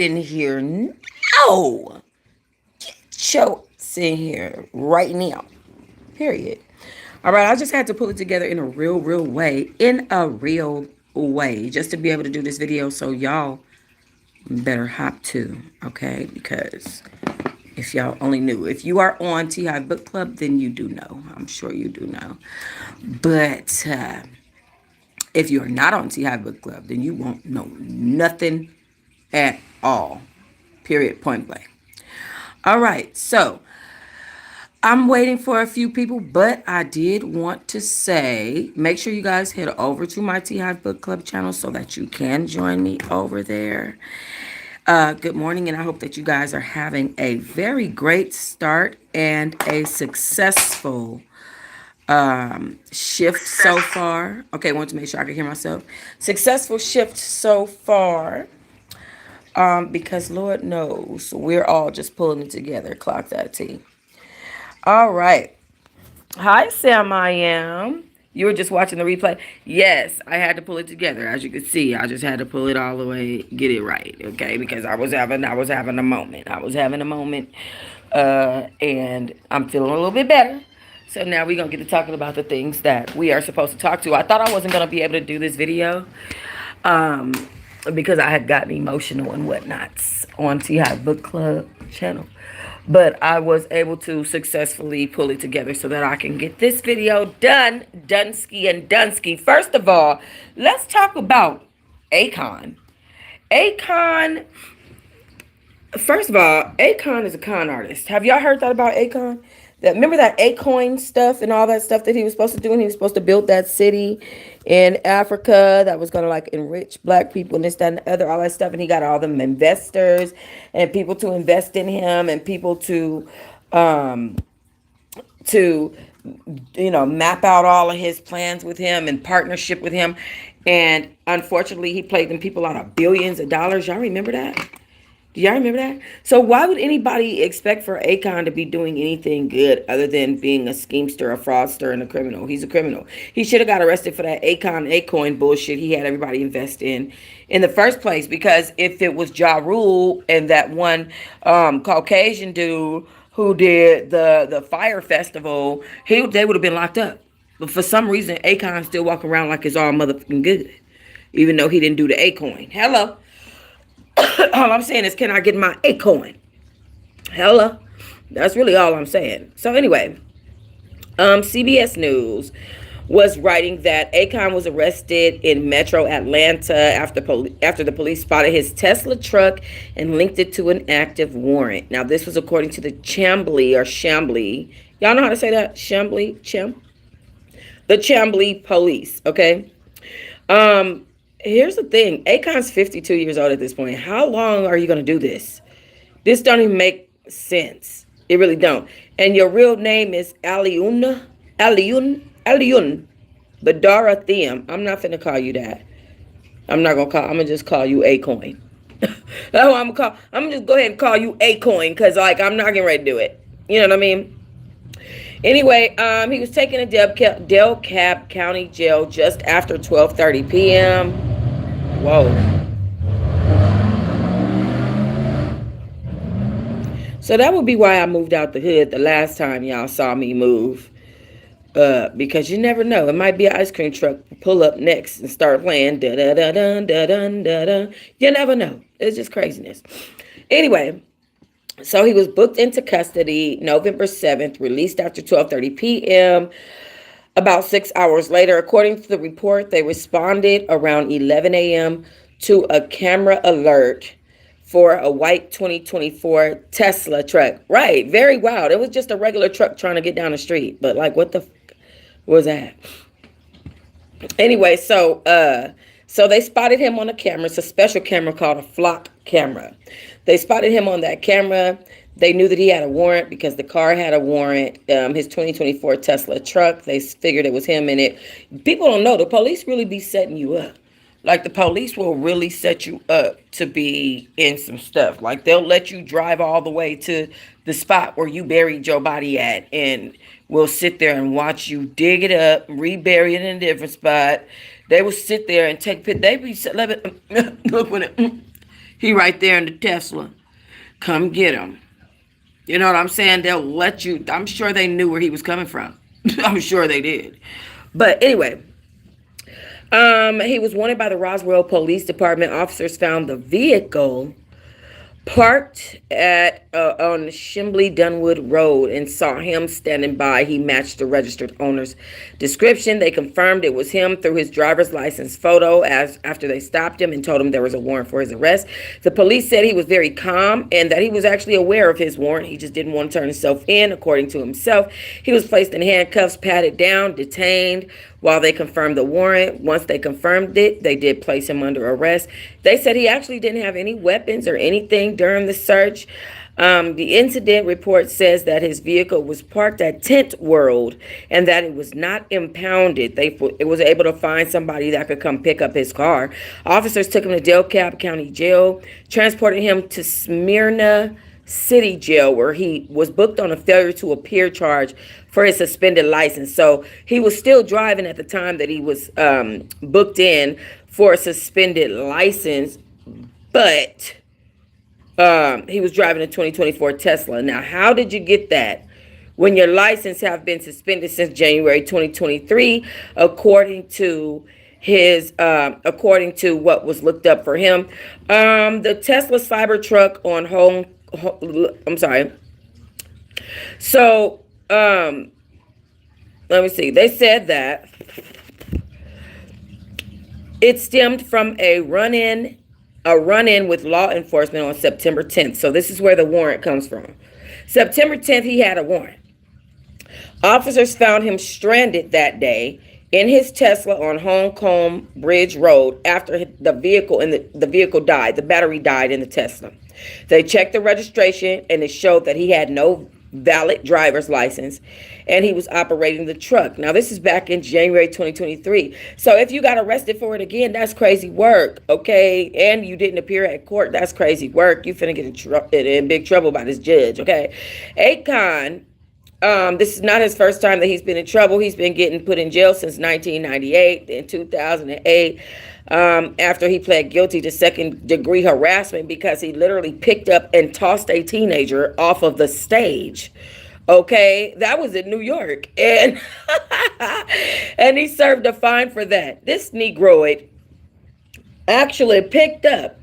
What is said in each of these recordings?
in here. No. Get your in here right now. Period. All right, I just had to pull it together in a real way. In a real way. Just to be able to do this video. So y'all better hop to. Okay? Because if y'all only knew. If you are on Teahive Book Club, then you do know. I'm sure you do know. But if you are not on Teahive Book Club, then you won't know nothing at all. Period. Point blank. All right. So I'm waiting for a few people, but I did want to say, make sure you guys head over to my Teahive Book Club channel so that you can join me over there. Good morning, and I hope that you guys are having a very great start and a successful shift so far. Okay, I want to make sure I can hear myself. Successful shift so far. Because Lord knows we're all just pulling it together. Clock that T. All right. Hi, Sam. I am. You were just watching the replay. Yes, I had to pull it together. As you can see, I just had to pull it all the way, get it right. Okay, because I was having a moment. I was having a moment, and I'm feeling a little bit better. So now we're gonna get to talking about the things that we are supposed to talk to. I thought I wasn't gonna be able to do this video, um, because I had gotten emotional and whatnot on Teahive Book Club channel. But I was able to successfully pull it together so that I can get this video done. Dunsky and Dunsky. First of all, let's talk about Akon. Akon, first of all, Akon is a con artist. Have y'all heard that about Akon? That, remember that Akon stuff and all that stuff that he was supposed to do, and he was supposed to build that city in Africa that was going to like enrich black people and this, that, and the other, all that stuff. And he got all them investors and people to invest in him and people um, to map out all of his plans with him and partnership with him. And unfortunately, he played them people out of billions of dollars. Y'all remember that? Do y'all remember that? So why would anybody expect for Akon to be doing anything good other than being a schemester, a fraudster, and a criminal? He's a criminal. He should have got arrested for that Akon bullshit he had everybody invest in the first place. Because if it was Ja Rule and that one Caucasian dude who did the Fire Festival, they would have been locked up. But for some reason, Akon's still walking around like it's all motherfucking good, even though he didn't do the Akon. Hello. All I'm saying is, can I get my Akon? Hello. That's really all I'm saying. So anyway, CBS News was writing that Akon was arrested in Metro Atlanta after the police spotted his Tesla truck and linked it to an active warrant. Now, this was according to the Chambly. Y'all know how to say that? The Chambly police. Okay. Here's the thing. Akon's 52 years old at this point. How long are you going to do this? This don't even make sense. It really don't. And your real name is Aliun Badara Thiem. I'm not finna call you that. I'm gonna just call you Akon. That's what I'm gonna just go ahead and call you Akon, because like I'm not getting ready to do it. You know what I mean? Anyway, he was taken to DeKalb County Jail just after 12:30 p.m. Whoa. So that would be why I moved out the hood the last time y'all saw me move. Because you never know. It might be an ice cream truck pull up next and start playing da da da da da da da da. You never know. It's just craziness. Anyway, so he was booked into custody November 7th, released after 12:30 p.m. About 6 hours later, according to the report, they responded around 11 a.m. to a camera alert for a white 2024 Tesla truck. Right, very wild. It was just a regular truck trying to get down the street. But like, what the was that? Anyway, so they spotted him on a camera. It's a special camera called a flock camera. They spotted him on that camera. They knew that he had a warrant because the car had a warrant. His 2024 Tesla truck, they figured it was him in it. People don't know. The police really be setting you up. Like, the police will really set you up to be in some stuff. Like, they'll let you drive all the way to the spot where you buried your body at, and we'll sit there and watch you dig it up, rebury it in a different spot. They will sit there and take pictures. They be look when it. He right there in the Tesla. Come get him. You know what I'm saying? They'll let you. I'm sure they knew where he was coming from. I'm sure they did. But anyway, he was wanted by the Roswell Police Department. Officers found the vehicle parked at on Shimbly Dunwood Road and saw him standing by. He matched the registered owner's description. They confirmed it was him through his driver's license photo as after they stopped him and told him there was a warrant for his arrest. The police said he was very calm and that he was actually aware of his warrant. He just didn't want to turn himself in, according to himself. He was placed in handcuffs, patted down, detained while they confirmed the warrant. Once they confirmed it, they did place him under arrest. They said he actually didn't have any weapons or anything during the search. The incident report says that his vehicle was parked at Tent World and that it was not impounded. It was able to find somebody that could come pick up his car. Officers took him to DeKalb County Jail, transported him to Smyrna City Jail, where he was booked on a failure to appear charge for his suspended license. So he was still driving at the time that he was booked in for a suspended license, but he was driving a 2024 Tesla. Now, how did you get that when your license have been suspended since January 2023, according to what was looked up for him? The Tesla Cybertruck on home. I'm sorry. So, let me see. They said that it stemmed from a run-in with law enforcement on September 10th. So this is where the warrant comes from. September 10th, he had a warrant. Officers found him stranded that day in his Tesla on Holcomb Bridge Road after the vehicle died. The battery died in the Tesla. They checked the registration and it showed that he had no valid driver's license and he was operating the truck. Now, this is back in January 2023. So if you got arrested for it again, that's crazy work, okay? And you didn't appear at court, that's crazy work. You finna get in big trouble by this judge, okay? Akon, this is not his first time that he's been in trouble. He's been getting put in jail since 1998. In 2008, after he pled guilty to second-degree harassment because he literally picked up and tossed a teenager off of the stage. Okay, that was in New York, and and he served a fine for that. This Negroid actually picked up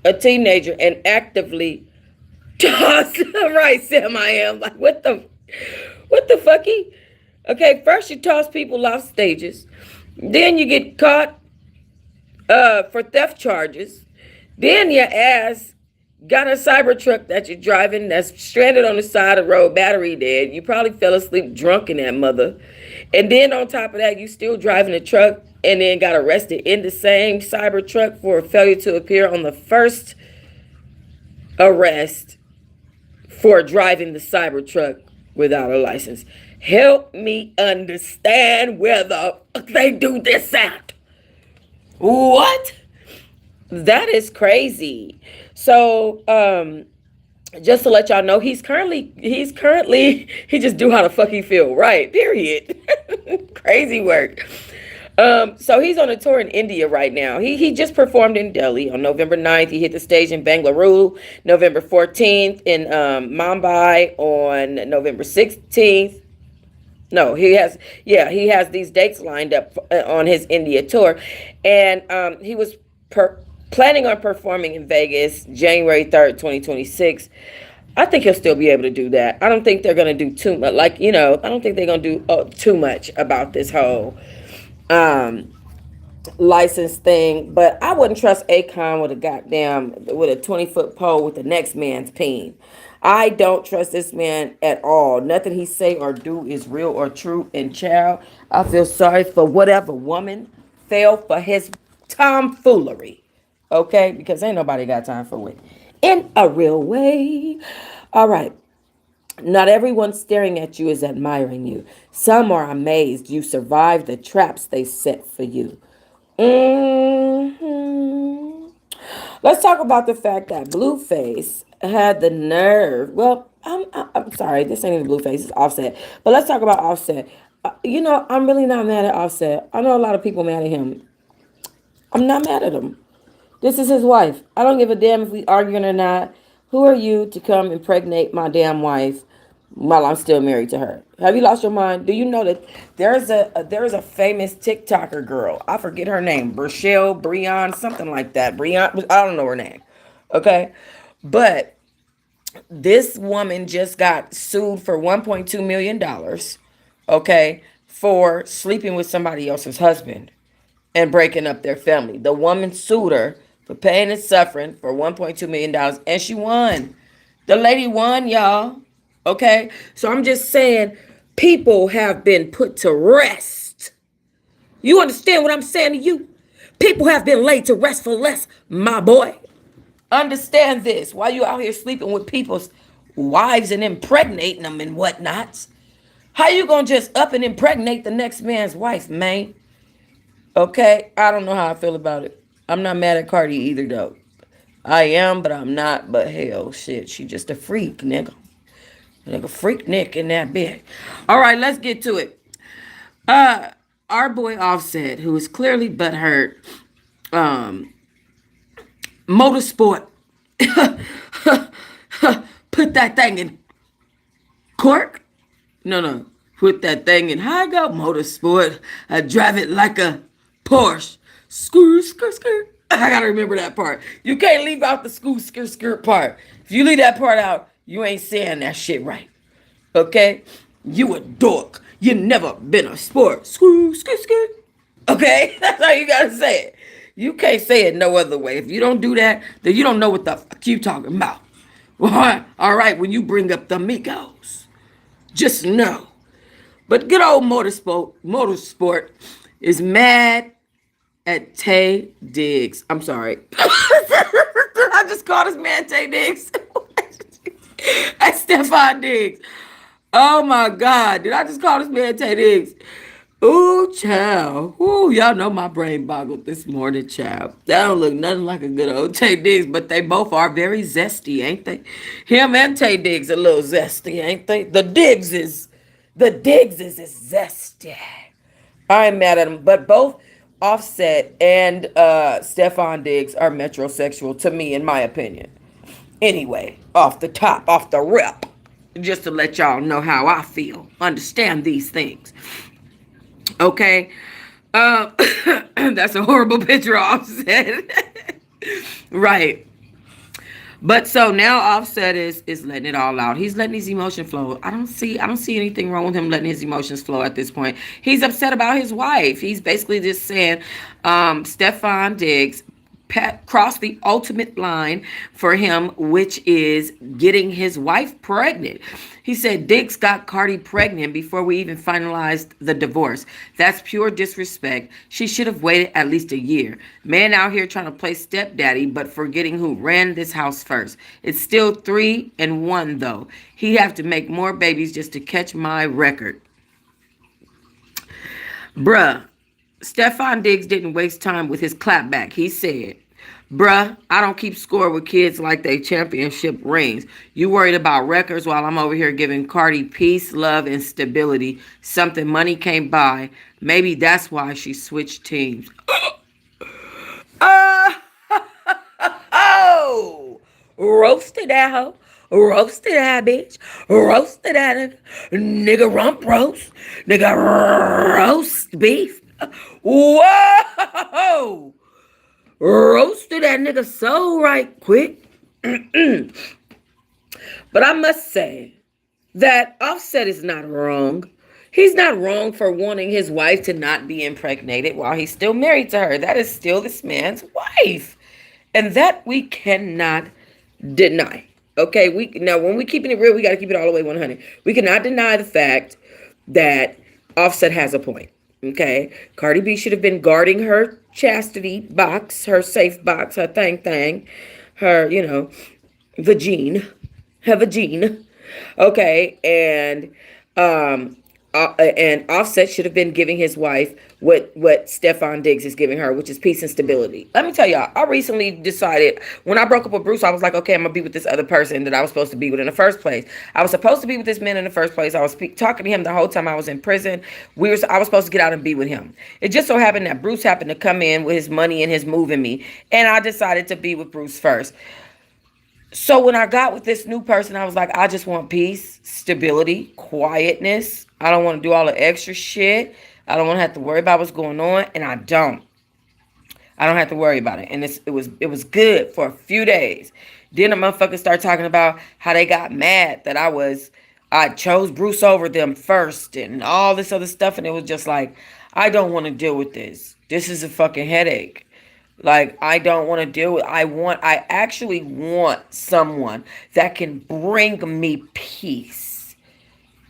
a teenager and actively tossed. Right, Sam, I am like, what the fucky? Okay, first you toss people off stages, then you get caught for theft charges, then your ass got a Cybertruck that you're driving that's stranded on the side of the road, battery dead. You probably fell asleep drunk in that mother. And then on top of that, you still driving a truck and then got arrested in the same Cybertruck for a failure to appear on the first arrest for driving the Cybertruck without a license. Help me understand where the fuck they do this at. What? That is crazy. So, just to let y'all know, he just do how the fuck he feel, right? Period. Crazy work. So he's on a tour in India right now. He just performed in Delhi on November 9th. He hit the stage in Bangalore, November 14th, in Mumbai on November 16th. No, he has these dates lined up on his India tour. And he was planning on performing in Vegas January 3rd, 2026. I think he'll still be able to do that. I don't think they're going to do too much. I don't think they're going to do too much about this whole license thing. But I wouldn't trust Akon with a 20-foot pole with the next man's peen. I don't trust this man at all. Nothing he say or do is real or true. And child, I feel sorry for whatever woman fell for his tomfoolery. Okay? Because ain't nobody got time for it. In a real way. All right. Not everyone staring at you is admiring you. Some are amazed you survived the traps they set for you. Let's talk about the fact that Blueface had the nerve. Well, I'm sorry. This ain't even Blueface. It's Offset. But let's talk about Offset. I'm really not mad at Offset. I know a lot of people mad at him. I'm not mad at him. This is his wife. I don't give a damn if we arguing or not. Who are you to come impregnate my damn wife while I'm still married to her? Have you lost your mind? Do you know that there's a famous TikToker girl? I forget her name. Breon, something like that. Breon, I don't know her name. Okay, but this woman just got sued for $1.2 million. Okay, for sleeping with somebody else's husband and breaking up their family. The woman sued her for pain and suffering for $1.2 million, and she won. The lady won, y'all. Okay, so I'm just saying, people have been put to rest. You understand what I'm saying to you? People have been laid to rest for less, my boy. Understand this. While you out here sleeping with people's wives and impregnating them and whatnot, how you gonna just up and impregnate the next man's wife, man? Okay, I don't know how I feel about it. I'm not mad at Cardi either, though. I am, but I'm not. But hell, shit, she just a freak, nigga. Nigga, freak Nick in that bed. All right, let's get to it. Uh, our boy Offset, who is clearly butthurt, um, motorsport, put that thing in cork. No. Put that thing in high go motorsport. I drive it like a Porsche. Screw, skirt, skirt. I gotta remember that part. You can't leave out the school skirt, skirt part. If you leave that part out, you ain't saying that shit right. Okay? You a dork. You never been a sport. Screw, skirt, skirt. Okay? That's how you gotta say it. You can't say it no other way. If you don't do that, then you don't know what the fuck you talking about. All right, when you bring up the amigos, just know. But good old motorsport is mad at Tay Diggs. I'm sorry. I just called this man Tay Diggs. That's Stephon Diggs. Oh my God. Did I just call this man Tay Diggs? Ooh, child. Ooh, y'all know my brain boggled this morning, child. That don't look nothing like a good old Tay Diggs, but they both are very zesty, ain't they? Him and Tay Diggs a little zesty, ain't they? The Diggs is zesty. I ain't mad at them, but both Offset and Stephon Diggs are metrosexual to me, in my opinion. Anyway, off the top, off the rip, just to let y'all know how I feel. Understand these things. Okay. Uh, that's a horrible picture of Offset. Right. But so now Offset is letting it all out. He's letting his emotion flow. I don't see anything wrong with him letting his emotions flow at this point. He's upset about his wife. He's basically just saying, Stephon Diggs crossed the ultimate line for him, which is getting his wife pregnant. He said Diggs got Cardi pregnant before we even finalized the divorce. That's pure disrespect. She should have waited at least a year. Man out here trying to play stepdaddy, but forgetting who ran this house first. It's still 3-1 though. He'd have to make more babies just to catch my record. Bruh, Stephon Diggs didn't waste time with his clapback. He said, bruh, I don't keep score with kids like they championship rings. You worried about records while I'm over here giving Cardi peace, love, and stability. Something money can't buy. Maybe that's why she switched teams. Uh, oh, roasted that hoe. Roasted that bitch. Roasted that nigga. Nigga rump roast. Nigga roast beef. Whoa! Roasted that nigga so right quick. But I must say that Offset is not wrong. He's not wrong for wanting his wife to not be impregnated while he's still married to her. That is still this man's wife. And that we cannot deny. Okay, we now when we keeping it real, we got to keep it all the way 100. We cannot deny the fact that Offset has a point. Okay, Cardi B should have been guarding her chastity box, her safe box, her thing, her vagine, her vagine. Okay, and and Offset should have been giving his wife what Stefan Diggs is giving her, which is peace and stability. Let me tell y'all, I recently decided when I broke up with Bruce, I was like, okay, I'm gonna be with this other person that I was supposed to be with in the first place. I was supposed to be with this man in the first place. I was talking to him the whole time I was in prison. I was supposed to get out and be with him. It just so happened that Bruce happened to come in with his money and his moving me, and I decided to be with Bruce first. So when I got with this new person, I was like, I just want peace, stability, quietness. I don't want to do all the extra shit. I don't want to have to worry about what's going on, and I don't. I don't have to worry about it. And it was good for a few days. Then the motherfuckers start talking about how they got mad that I chose Bruce over them first and all this other stuff. And it was just like, I don't want to deal with this. This is a fucking headache. Like, I don't want to deal with, I actually want someone that can bring me peace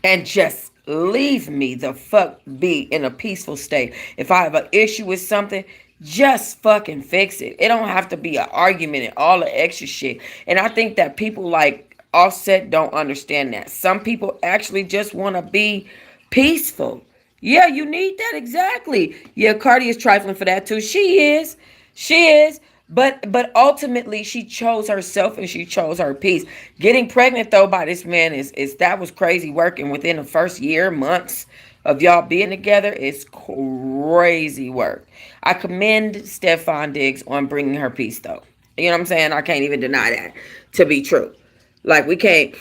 and just leave me the fuck be in a peaceful state. If I have an issue with something, just fucking fix it. It don't have to be an argument and all the extra shit. And I think that people like Offset don't understand that. Some people actually just want to be peaceful. Yeah, you need that exactly. Yeah, Cardi is trifling for that too. She is. She is. But ultimately she chose herself and she chose her peace. Getting pregnant though by this man is that was crazy work. And within the first year, months of y'all being together, it's crazy work. I commend Stefan Diggs on bringing her peace though. You know what I'm saying? I can't even deny that to be true. Like we can't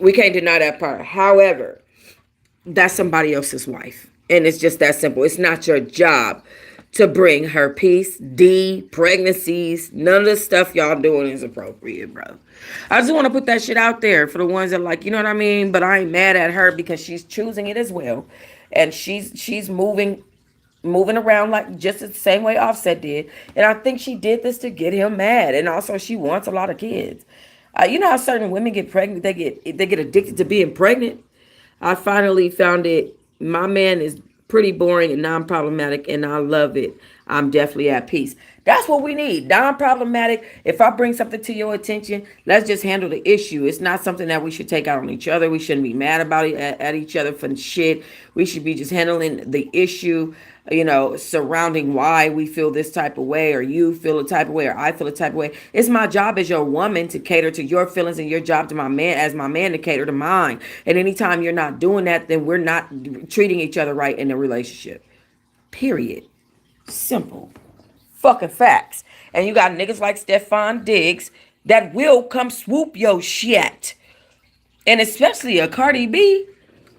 deny that part. However, that's somebody else's wife. And it's just that simple. It's not your job to bring her peace. Pregnancies, none of the stuff y'all doing is appropriate, bro. I just want to put that shit out there for the ones that like, you know what I mean? But I ain't mad at her because she's choosing it as well. And she's moving around like just the same way Offset did. And I think she did this to get him mad. And also she wants a lot of kids. You know how certain women get pregnant, they get addicted to being pregnant. I finally found it. My man is pretty boring and non-problematic, and I love it. I'm definitely at peace. That's what we need. Non-problematic. If I bring something to your attention, let's just handle the issue. It's not something that we should take out on each other. We shouldn't be mad about it at each other for shit. We should be just handling the issue, surrounding why we feel this type of way, or you feel a type of way, or I feel a type of way. It's my job as your woman to cater to your feelings, and your job to my man as my man to cater to mine. And anytime you're not doing that, then we're not treating each other right in a relationship. Period. Simple. Fucking facts. And you got niggas like Stefan Diggs that will come swoop your shit. And especially a Cardi B.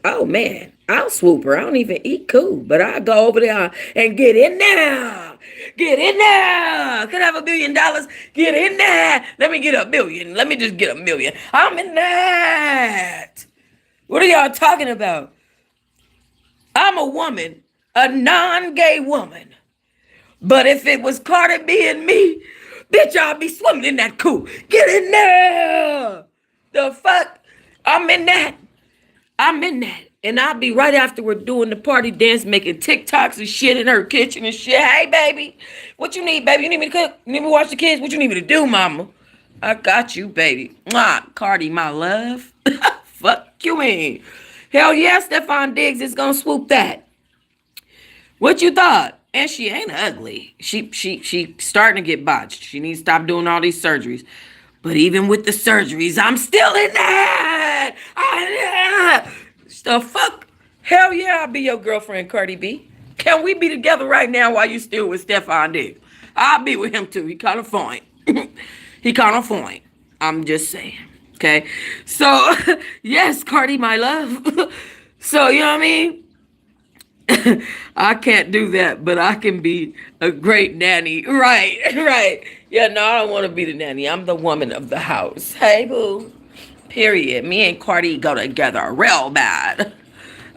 Oh man, I'll swoop her. I don't even eat cool, but I go over there and get in there. Get in there. Could I have $1 billion? Get in there. Let me get $1 billion. Let me just get $1 million. I'm in that. What are y'all talking about? I'm a woman, a non-gay woman. But if it was Cardi B and me, bitch, I'll be swimming in that pool. Get in there. The fuck? I'm in that. I'm in that. And I'll be right after we're doing the party dance, making TikToks and shit in her kitchen and shit. Hey, baby, what you need, baby? You need me to cook? You need me to watch the kids? What you need me to do, mama? I got you, baby. Mwah, Cardi, my love. Fuck you in. Hell yeah, Stefan Diggs is gonna swoop that. What you thought? And she ain't ugly. She starting to get botched. She needs to stop doing all these surgeries. But even with the surgeries, I'm still in that. The fuck? Hell yeah, I'll be your girlfriend, Cardi B. Can we be together right now while you still with Stefan Diggs? I'll be with him too. He kind of fine. He kind of fine. I'm just saying. Okay? So, yes, Cardi, my love. So, you know what I mean? I can't do that, but I can be a great nanny. Right, right. Yeah, no, I don't want to be the nanny. I'm the woman of the house. Hey, boo. Period. Me and Cardi go together real bad.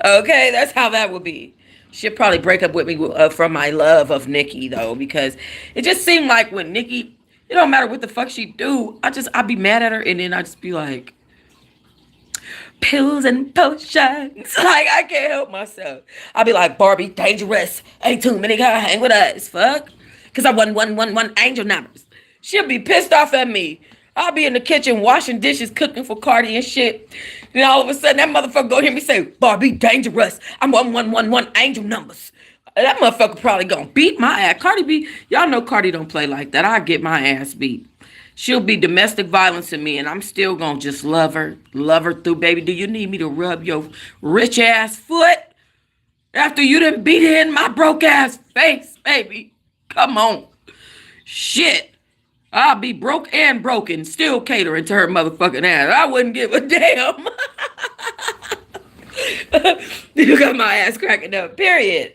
Okay, that's how that would be. She'll probably break up with me from my love of Nikki, though, because it just seemed like when Nikki, it don't matter what the fuck she do, I'd be mad at her, and then I'd just be like, pills and potions. Like, I can't help myself. I'll be like, Barbie, dangerous. Ain't too many gonna hang with us. Fuck. Because I won one angel numbers. She'll be pissed off at me. I'll be in the kitchen washing dishes, cooking for Cardi and shit. Then all of a sudden, that motherfucker go hear me say, Barbie, dangerous. I'm 1111 angel numbers. That motherfucker probably gonna beat my ass. Cardi B, y'all know Cardi don't play like that. I get my ass beat. She'll be domestic violence in me, and I'm still gonna just love her through, baby. Do you need me to rub your rich ass foot after you done beat it in my broke ass face, baby? Come on. Shit. I'll be broke and broken, still catering to her motherfucking ass. I wouldn't give a damn. You got my ass cracking up. Period.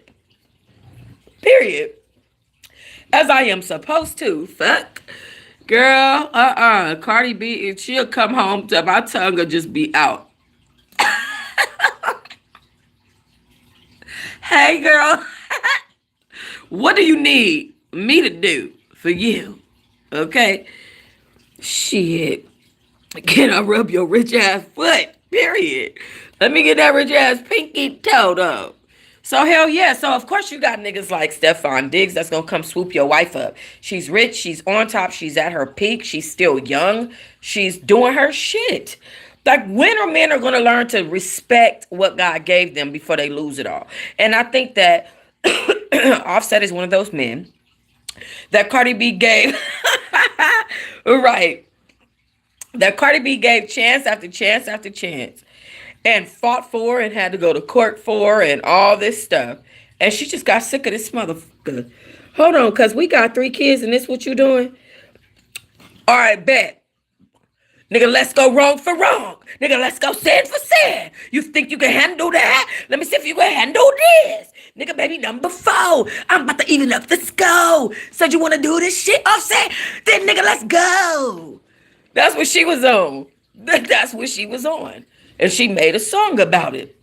Period. As I am supposed to. Fuck. Girl, Cardi B, she'll come home to my tongue will just be out. Hey, girl. What do you need me to do for you? Okay? Shit. Can I rub your rich ass foot? Period. Let me get that rich ass pinky toe though. So hell yeah. So of course you got niggas like Stefan Diggs that's gonna come swoop your wife up. She's rich, she's on top, she's at her peak, she's still young, she's doing her shit. Like when are men are gonna learn to respect what God gave them before they lose it all? And I think that Offset is one of those men that Cardi B gave right. That Cardi B gave chance after chance after chance and fought for and had to go to court for and all this stuff. And she just got sick of this motherfucker. Hold on, cause we got 3 kids and this what you doing? All right, bet. Nigga, let's go wrong for wrong. Nigga, let's go sin for sin. You think you can handle that? Let me see if you can handle this. Nigga, baby, number 4. I'm about to even up the score. Said you want to do this shit, Offset? Then nigga, let's go. That's what she was on. That's what she was on. And she made a song about it.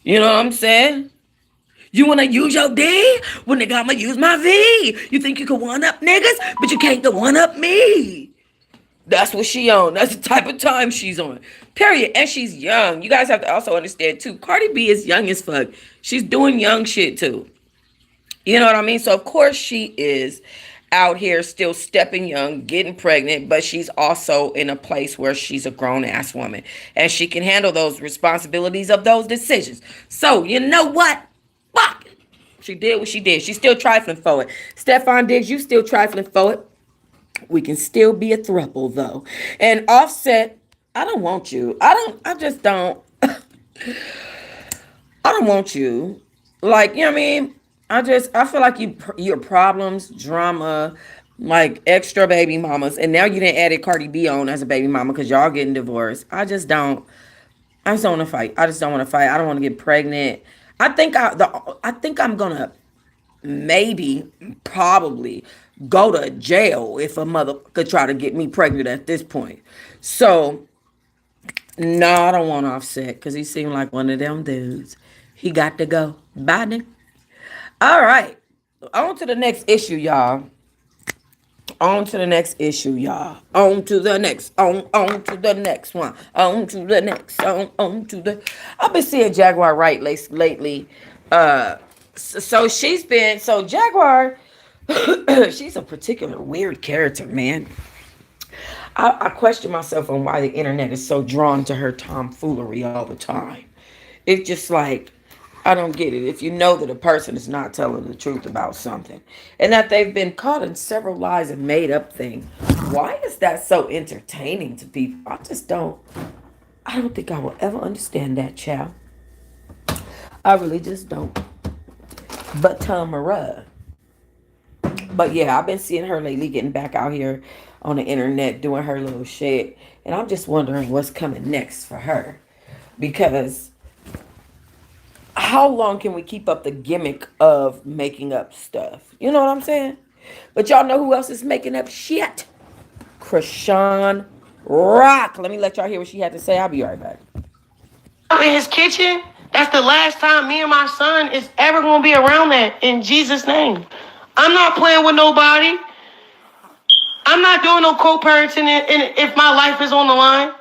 You know what I'm saying? You want to use your D? Well, nigga, I'm going to use my V. You think you can one-up niggas? But you can't go one-up me. That's what she on. That's the type of time she's on. Period. And she's young. You guys have to also understand, too. Cardi B is young as fuck. She's doing young shit, too. You know what I mean? So, of course, she is out here still stepping young, getting pregnant, but she's also in a place where she's a grown-ass woman. And she can handle those responsibilities of those decisions. So, you know what? Fuck it. She did what she did. She's still trifling for it. Stefan Diggs, you still trifling for it. We can still be a throuple, though. And Offset, I don't want you. I just don't. I don't want you. Like, you know what I mean? I feel like your problems, drama, like extra baby mamas, and now you didn't add Cardi B on as a baby mama because y'all getting divorced. I just don't want to fight. I just don't want to fight. I don't want to get pregnant. I think I'm gonna probably go to jail if a mother could try to get me pregnant at this point. So no, I don't want Offset because he seemed like one of them dudes. He got to go. Bye, nigga. All right. On to the next issue, y'all. On to the next issue, y'all. On to the next. On to the next one. On to the next. On to the. I've been seeing Jaguar Wright lately. So Jaguar, she's a particular weird character, man. I question myself on why the internet is so drawn to her tomfoolery all the time. It's just like, I don't get it. If you know that a person is not telling the truth about something and that they've been caught in several lies and made up things, why is that so entertaining to people? I don't think I will ever understand that, child. I really just don't. But Tamara. But yeah, I've been seeing her lately getting back out here on the internet doing her little shit. And I'm just wondering what's coming next for her. Because how long can we keep up the gimmick of making up stuff? You know what I'm saying? But y'all know who else is making up shit? Chrisean Rock. Let me let y'all hear what she had to say. I'll be right back. In his kitchen, that's the last time me and my son is ever going to be around that, in Jesus' name. I'm not playing with nobody. I'm not doing no co-parenting if my life is on the line.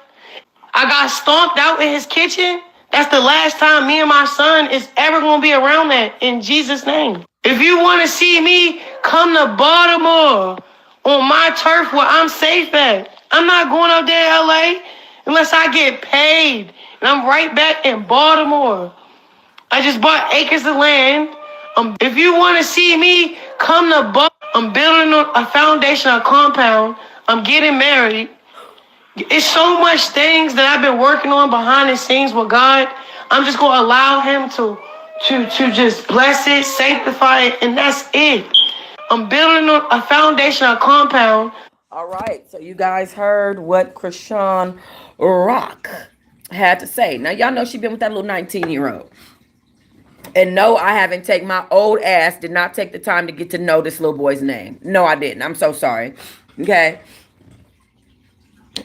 I got stomped out in his kitchen. That's the last time me and my son is ever going to be around that, in Jesus' name. If you want to see me, come to Baltimore on my turf where I'm safe at. I'm not going out there in LA unless I get paid. And I'm right back in Baltimore. I just bought acres of land. If you want to see me, come to Buck. I'm building a foundation, a compound. I'm getting married. It's so much things that I've been working on behind the scenes with God. I'm just gonna allow Him to just bless it, sanctify it, and that's it. I'm building a foundation, a compound. All right, so you guys heard what Chrisean Rock had to say. Now y'all know she been with that little 19-year-old. And no, I haven't taken my old ass, did not take the time to get to know this little boy's name. No, I didn't. I'm so sorry. Okay.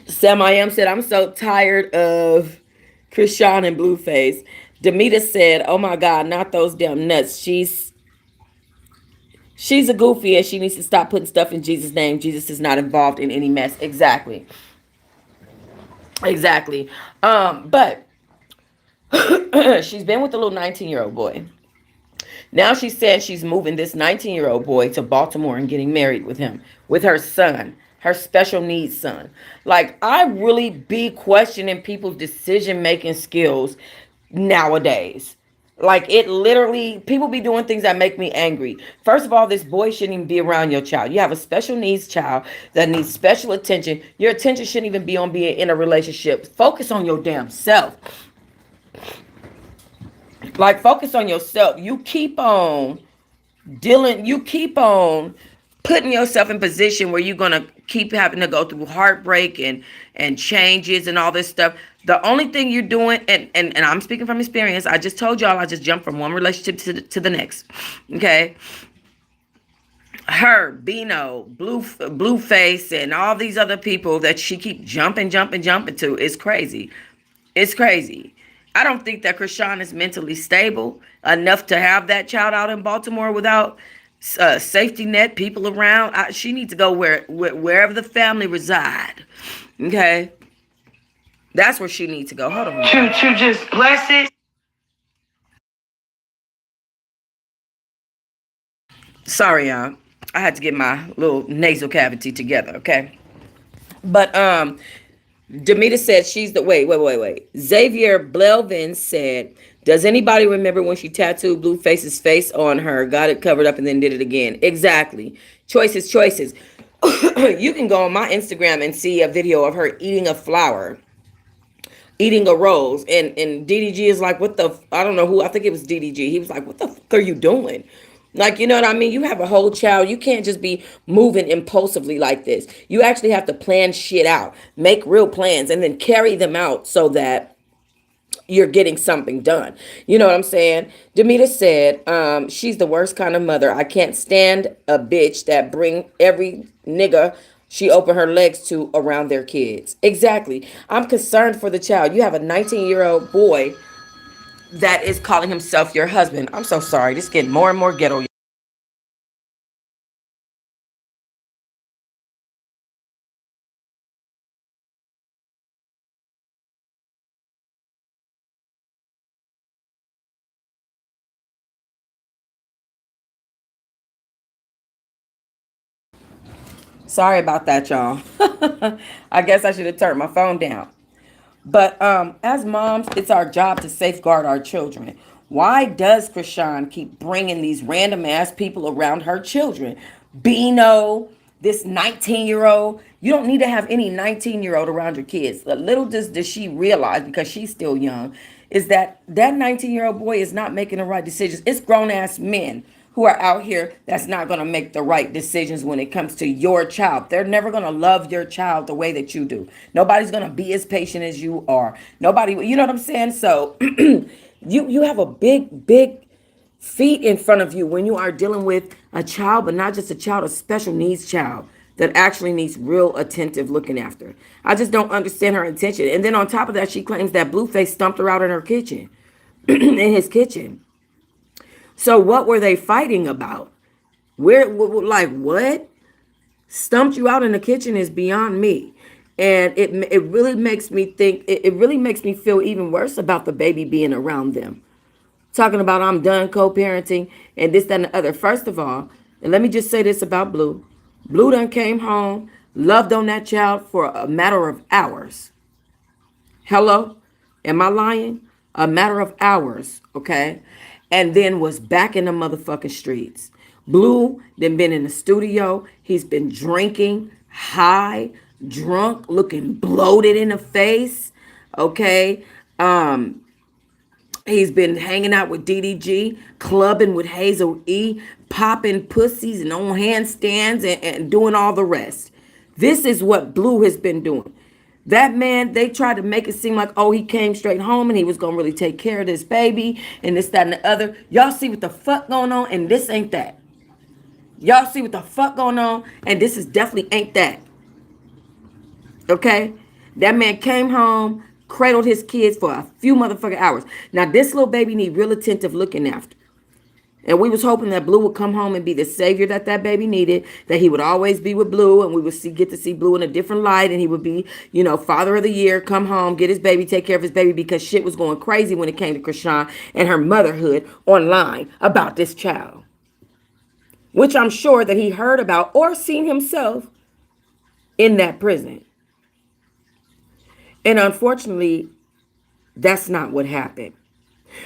Sam I am said, I'm so tired of Chrisean and Blueface. Demita said, oh my God, not those damn nuts. She's a goofy and she needs to stop putting stuff in Jesus' name. Jesus is not involved in any mess. Exactly. Exactly. But she's been with a little 19-year-old boy. Now she said she's moving this 19-year-old boy to Baltimore and getting married with him, with her son, her special needs son. Like, I really be questioning people's decision-making skills nowadays. Like, it literally, people be doing things that make me angry. First of all, this boy shouldn't even be around your child. You have a special needs child that needs special attention. Your attention shouldn't even be on being in a relationship. Focus on your damn self. Like, focus on yourself. You keep on dealing, you keep on putting yourself in position where you're gonna keep having to go through heartbreak and changes and all this stuff. The only thing you're doing, and I'm speaking from experience, I just told y'all I just jumped from one relationship to the next. Okay. Her, Bino, Blueface, and all these other people that she keep jumping to is crazy. It's crazy. I don't think that Chrisean is mentally stable enough to have that child out in Baltimore without safety net, people around. She needs to go wherever the family reside. Okay, that's where she needs to go. Hold on. To just bless it. Sorry, y'all. I had to get my little nasal cavity together. Okay, but Demita said she's the wait. Xavier Blelvin said, does anybody remember when she tattooed Blueface's face on her, got it covered up, and then did it again? Exactly. Choices. You can go on my Instagram and see a video of her eating a flower, eating a rose, and DDG is like, what the, I don't know who, I think it was DDG. He was like, what the fuck are you doing? Like, you know what I mean? You have a whole child. You can't just be moving impulsively like this. You actually have to plan shit out, make real plans, and then carry them out so that you're getting something done. You know what I'm saying? Demita said, she's the worst kind of mother. I can't stand a bitch that bring every nigga she opened her legs to around their kids. Exactly. I'm concerned for the child. You have a 19-year-old boy that is calling himself your husband. I'm so sorry. This is getting more and more ghetto. Sorry about that, y'all. I guess I should have turned my phone down. But as moms, it's our job to safeguard our children. Why does Chrisean keep bringing these random ass people around her children? Bino, this 19-year-old. You don't need to have any 19-year-old around your kids. Little does she realize, because she's still young, is that 19-year-old boy is not making the right decisions. It's grown ass men who are out here that's not going to make the right decisions when it comes to your child. They're never going to love your child the way that you do. Nobody's going to be as patient as you are. Nobody, you know what I'm saying? So you have a big feat in front of you when you are dealing with a child, but not just a child, a special needs child that actually needs real attentive looking after. I just don't understand her intention. And then on top of that, she claims that Blueface stumped her out in her kitchen, in his kitchen. So what were they fighting about? Like, what? Stumped you out in the kitchen is beyond me. And it really makes me think, it really makes me feel even worse about the baby being around them. Talking about I'm done co-parenting and this, that, and the other. First of all, and let me just say this about Blue. Blue done came home, loved on that child for a matter of hours. Hello? Am I lying? A matter of hours, okay? And then was back in the motherfucking streets. Blue then been in the studio. He's been drinking, high, drunk, looking bloated in the face, okay? He's been hanging out with DDG, clubbing with Hazel E, popping pussies and on handstands and doing all the rest. This is what Blue has been doing. That man, they tried to make it seem like, oh, he came straight home and he was going to really take care of this baby and this, that, and the other. Y'all see what the fuck going on, and this ain't that. Y'all see what the fuck going on, and this is definitely ain't that. Okay? That man came home, cradled his kids for a few motherfucking hours. Now, this little baby need real attentive looking after. And we was hoping that Blue would come home and be the savior that that baby needed, that he would always be with Blue, and we would get to see Blue in a different light, and he would be, father of the year, come home, get his baby, take care of his baby, because shit was going crazy when it came to Chrisean and her motherhood online about this child, which I'm sure that he heard about or seen himself in that prison. And unfortunately, that's not what happened.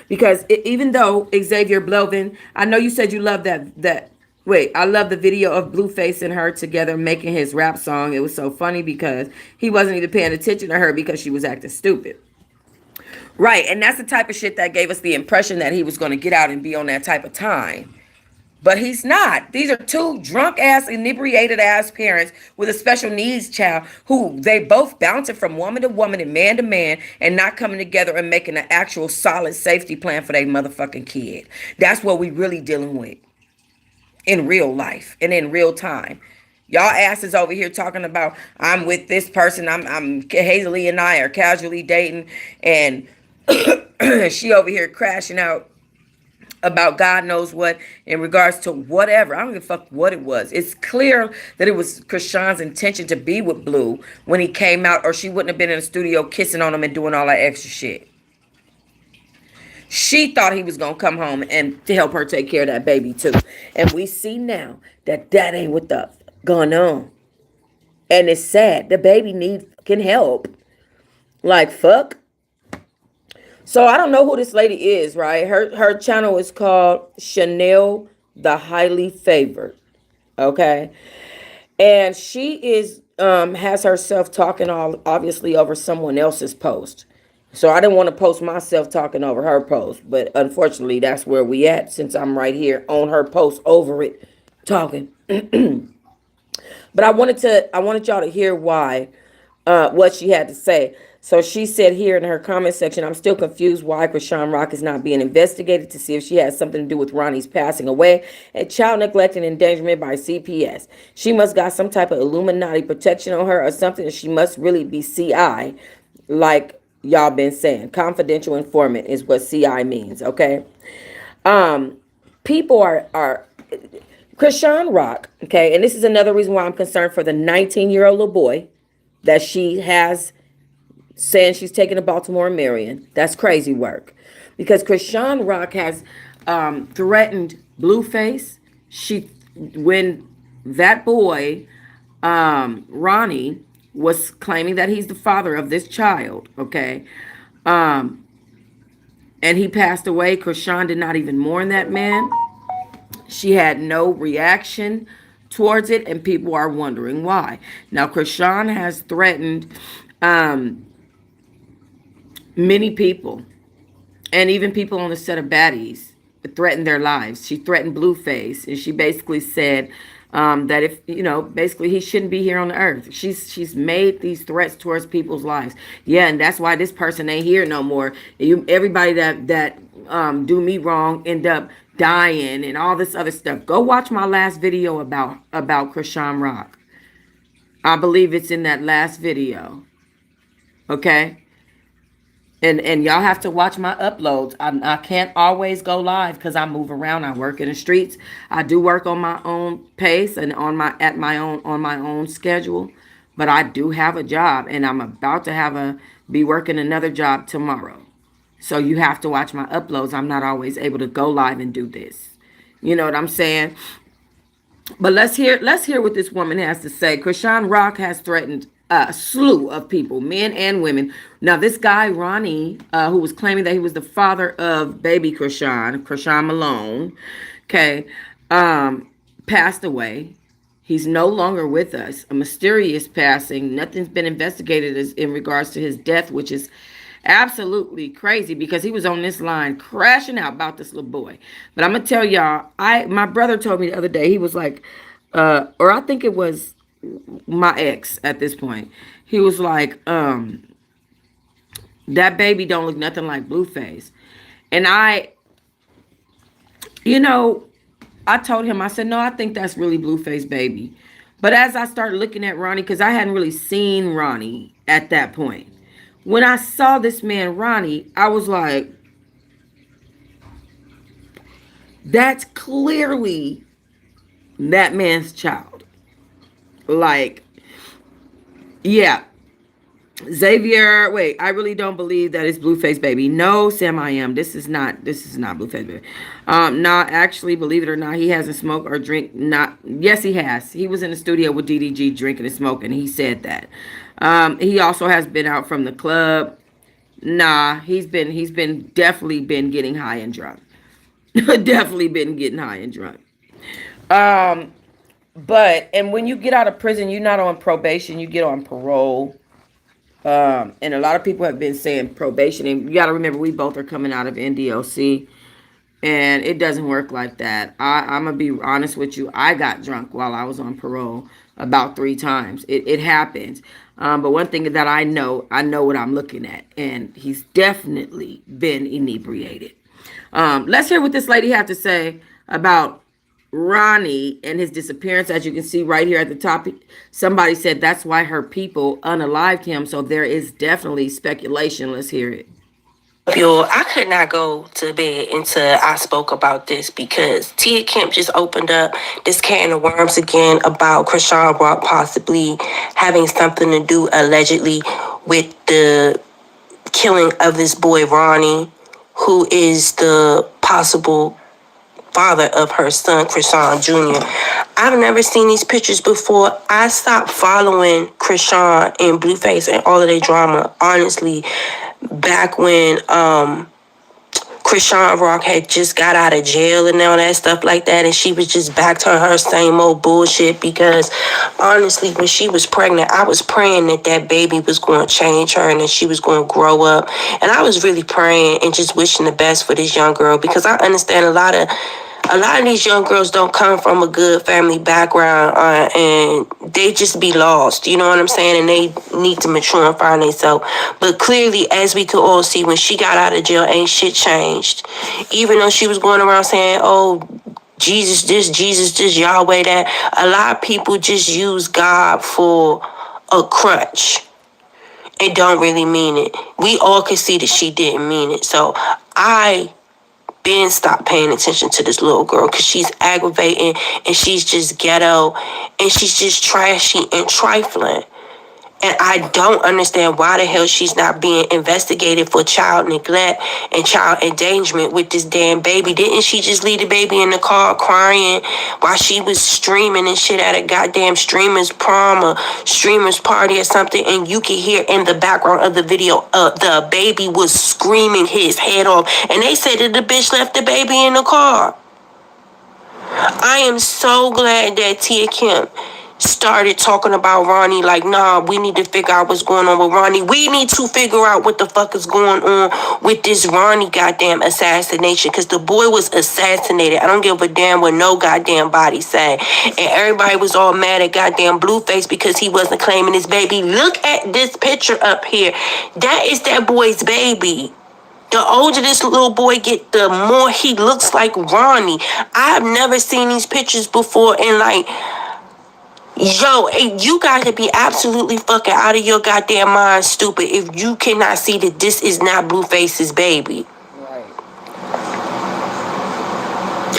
Because even though Xavier Blovin, I know you said you love I love the video of Blueface and her together making his rap song. It was so funny because he wasn't even paying attention to her because she was acting stupid. Right, and that's the type of shit that gave us the impression that he was going to get out and be on that type of time. But he's not. These are two drunk ass, inebriated ass parents with a special needs child who they both bouncing from woman to woman and man to man and not coming together and making an actual solid safety plan for their motherfucking kid. That's what we really dealing with in real life and in real time. Y'all asses over here talking about I'm with this person. I'm Hazily and I are casually dating, and she over here crashing out about God knows what in regards to whatever. I don't give a fuck what it was. It's clear that it was Chrisean's intention to be with Blue when he came out, or she wouldn't have been in the studio kissing on him and doing all that extra shit. She thought he was going to come home and to help her take care of that baby too. And we see now that that ain't what the going on. And it's sad. The baby can help. Like, fuck. So I don't know who this lady is, right? Her channel is called Chanel the Highly Favored. Okay. And she has herself talking all obviously over someone else's post. So I didn't want to post myself talking over her post, but unfortunately that's where we at since I'm right here on her post over it talking. But I wanted y'all to hear why, what she had to say. So she said here in her comment section, I'm still confused why Chrisean Rock is not being investigated to see if she has something to do with Ronnie's passing away and child neglect and endangerment by CPS. She must got some type of Illuminati protection on her or something, and she must really be CI, like y'all been saying. Confidential informant is what CI means, okay? People are Chrisean Rock, okay, and this is another reason why I'm concerned for the 19-year-old little boy that she has saying she's taking to Baltimore and Marion. That's crazy work. Because Chrisean Rock has threatened Blueface. When that boy, Ronnie, was claiming that he's the father of this child, okay? And he passed away. Chrisean did not even mourn that man. She had no reaction towards it, and people are wondering why. Now, Chrisean has threatened many people, and even people on the set of Baddies threatened their lives. She threatened Blueface, and she basically said that if basically he shouldn't be here on the earth. She's made these threats towards people's lives. Yeah, and that's why this person ain't here no more. Everybody that do me wrong end up dying and all this other stuff. Go watch my last video about Chrisean Rock. I believe it's in that last video. Okay. And y'all have to watch my uploads. I can't always go live because I move around. I work in the streets. I do work on my own pace and on my own schedule. But I do have a job, and I'm about to be working another job tomorrow. So you have to watch my uploads. I'm not always able to go live and do this. You know what I'm saying? But let's hear what this woman has to say. Chrisean Rock has threatened a slew of people, men and women. Now, this guy Ronnie, who was claiming that he was the father of baby Chrisean Malone, okay, passed away. He's no longer with us. A mysterious passing. Nothing's been investigated in regards to his death, which is absolutely crazy because he was on this line crashing out about this little boy. But I'm gonna tell y'all, my brother told me the other day, he was like, or I think it was my ex at this point. He was like, that baby don't look nothing like Blueface. And you know, I told him, I said, no, I think that's really Blueface baby. But as I started looking at Ronnie, because I hadn't really seen Ronnie at that point, when I saw this man, Ronnie, I was like, that's clearly that man's child. Like, yeah. Xavier, wait, I really don't believe that it's Blueface baby. No, Sam, I am. This is not Blueface baby. Not actually, believe it or not, he hasn't smoked or drink. Not, yes, he has. He was in the studio with DDG drinking and smoking. He said that. He also has been out from the club. Nah, he's been definitely been getting high and drunk. Definitely been getting high and drunk. Um, but and when you get out of prison, you're not on probation, you get on parole. And a lot of people have been saying probation, and you got to remember we both are coming out of NDOC, and it doesn't work like that. I'm gonna be honest with you. I got drunk while I was on parole about 3 times. It happens. But one thing that I know what I'm looking at, and he's definitely been inebriated. Let's hear what this lady had to say about Ronnie and his disappearance. As you can see right here at the top, somebody said that's why her people unalived him. So there is definitely speculation. Let's hear it. Yo, I could not go to bed until I spoke about this because Tia Kemp just opened up this can of worms again about Chrisean Rock possibly having something to do allegedly with the killing of this boy Ronnie, who is the possible father of her son, Chrisean Jr. I've never seen these pictures before. I stopped following Chrisean and Blueface and all of their drama, honestly, back when Chrisean Rock had just got out of jail and all that stuff like that, and she was just back to her same old bullshit because honestly, when she was pregnant, I was praying that that baby was going to change her and that she was going to grow up. And I was really praying and just wishing the best for this young girl because I understand a lot of these young girls don't come from a good family background, and they just be lost, you know what I'm saying? And they need to mature and find themselves. But clearly, as we could all see, when she got out of jail, ain't shit changed. Even though she was going around saying, oh, Jesus this, Yahweh that, a lot of people just use God for a crutch and don't really mean it. We all could see that she didn't mean it. So I Ben stopped paying attention to this little girl because she's aggravating and she's just ghetto and she's just trashy and trifling. And I don't understand why the hell she's not being investigated for child neglect and child endangerment with this damn baby. Didn't she just leave the baby in the car crying while she was streaming and shit at a goddamn streamer's prom or streamer's party or something? And you can hear in the background of the video, the baby was screaming his head off. And they said that the bitch left the baby in the car. I am so glad that Tia Kemp started talking about Ronnie like, nah, we need to figure out what's going on with Ronnie. We need to figure out what the fuck is going on with this Ronnie goddamn assassination because the boy was assassinated. I don't give a damn what no goddamn body say. And everybody was all mad at goddamn Blueface because he wasn't claiming his baby. Look at this picture up here. That is that boy's baby. The older this little boy get, the more he looks like Ronnie. I've never seen these pictures before, and like, yo, you got to be absolutely fucking out of your goddamn mind, stupid, if you cannot see that this is not Blueface's baby.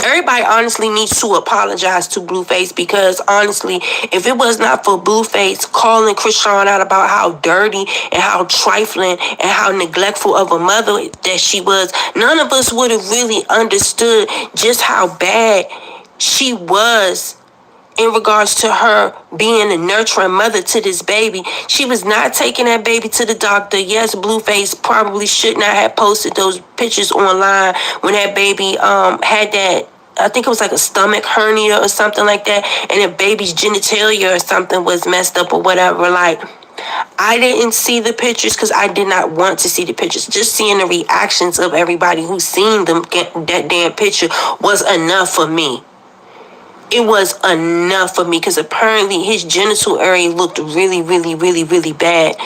Everybody honestly needs to apologize to Blueface because honestly, if it was not for Blueface calling Chrisean out about how dirty and how trifling and how neglectful of a mother that she was, none of us would have really understood just how bad she was in regards to her being a nurturing mother to this baby. She was not taking that baby to the doctor. Yes, Blueface probably should not have posted those pictures online when that baby had that, I think it was like a stomach hernia or something like that, and the baby's genitalia or something was messed up or whatever. Like, I didn't see the pictures because I did not want to see the pictures. Just seeing the reactions of everybody who's seen them get that damn picture was enough for me. It was enough for me because apparently his genital area looked really, really, really, really bad.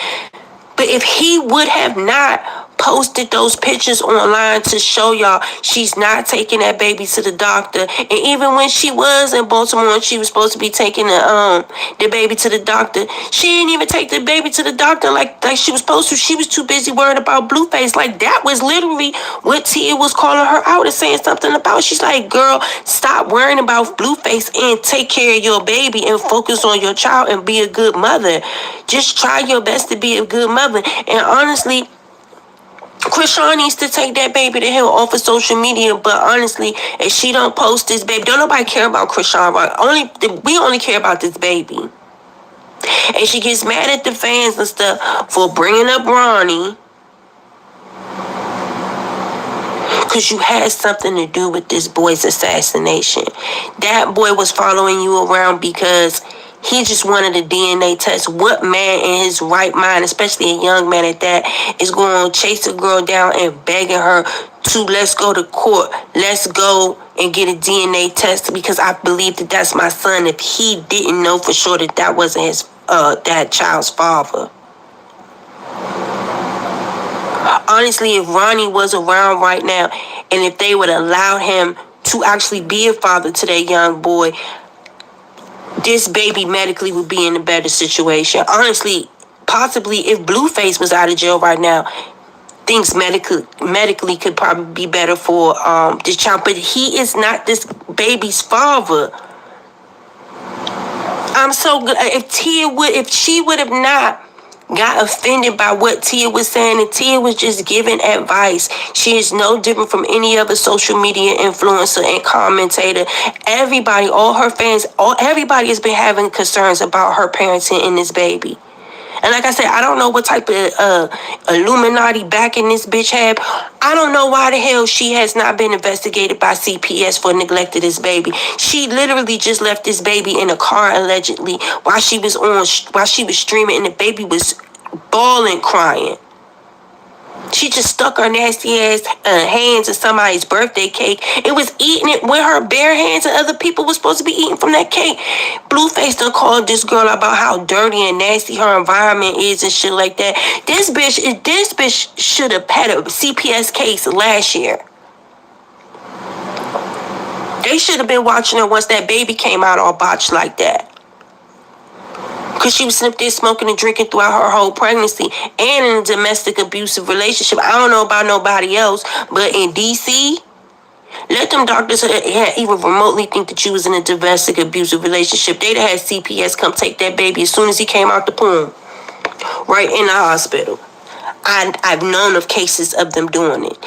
But if he would have not posted those pictures online to show y'all she's not taking that baby to the doctor, and even when she was in Baltimore and she was supposed to be taking the baby to the doctor, she didn't even take the baby to the doctor like she was supposed to. She was too busy worried about Blueface. Like, that was literally what Tia was calling her out and saying something about. She's like, girl, stop worrying about Blueface and take care of your baby and focus on your child and be a good mother. Just try your best to be a good mother. And honestly, Chrisean needs to take that baby to hell off of social media. But honestly, if she don't post this baby, don't nobody care about Chrisean, right? We only care about this baby. And she gets mad at the fans and stuff for bringing up Ronnie, because you had something to do with this boy's assassination. That boy was following you around because he just wanted a DNA test. What man in his right mind, especially a young man at that, is going to chase a girl down and begging her to, let's go to court, let's go and get a DNA test because I believe that that's my son, if he didn't know for sure that that wasn't his that child's father. Honestly, if Ronnie was around right now and if they would allow him to actually be a father to that young boy, this baby medically would be in a better situation. Honestly, possibly if Blueface was out of jail right now, things medically could probably be better for this child. But he is not this baby's father. I'm so good. If she would have not got offended by what Tia was saying, and Tia was just giving advice. She is no different from any other social media influencer and commentator. Everybody, all her fans, everybody has been having concerns about her parenting in this baby. And like I said, I don't know what type of Illuminati backing this bitch have. I don't know why the hell she has not been investigated by CPS for neglect of this baby. She literally just left this baby in a car allegedly while she was streaming, and the baby was bawling, crying. She just stuck her nasty ass hands in somebody's birthday cake. It was eating it with her bare hands, and other people were supposed to be eating from that cake. Blueface done called this girl about how dirty and nasty her environment is and shit like that. This bitch should have had a CPS case last year. They should have been watching her once that baby came out all botched like that. Because she was sitting there smoking and drinking throughout her whole pregnancy and in a domestic abusive relationship. I don't know about nobody else, but in D.C., let them doctors even remotely think that you was in a domestic abusive relationship. They'd have had CPS come take that baby as soon as he came out the pool, right in the hospital. I've known of cases of them doing it.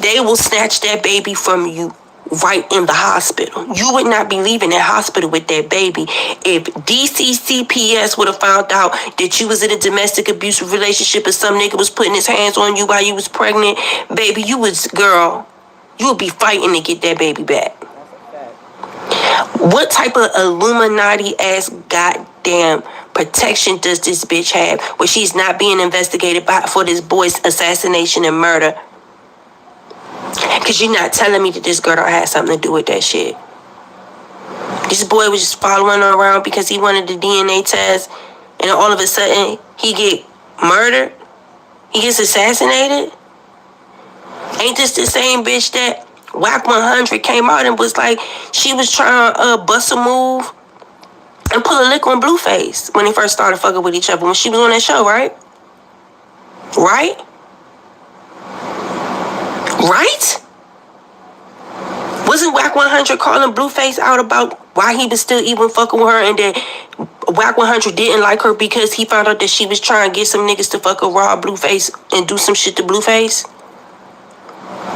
They will snatch that baby from you right in the hospital. You would not be leaving that hospital with that baby. If DC CPS would have found out that you was in a domestic abusive relationship and some nigga was putting his hands on you while you was pregnant, baby, you would be fighting to get that baby back. What type of Illuminati ass goddamn protection does this bitch have where she's not being investigated for this boy's assassination and murder? Because you're not telling me that this girl don't have something to do with that shit. This boy was just following her around because he wanted the DNA test, and all of a sudden he get murdered? He gets assassinated? Ain't this the same bitch that Whack 100 came out and was like, she was trying to bust a move and pull a lick on Blueface when they first started fucking with each other when she was on that show, right? Right? Right? Wasn't Whack 100 calling Blueface out about why he was still even fucking with her, and that Whack 100 didn't like her because he found out that she was trying to get some niggas to fucking rob Blueface and do some shit to Blueface?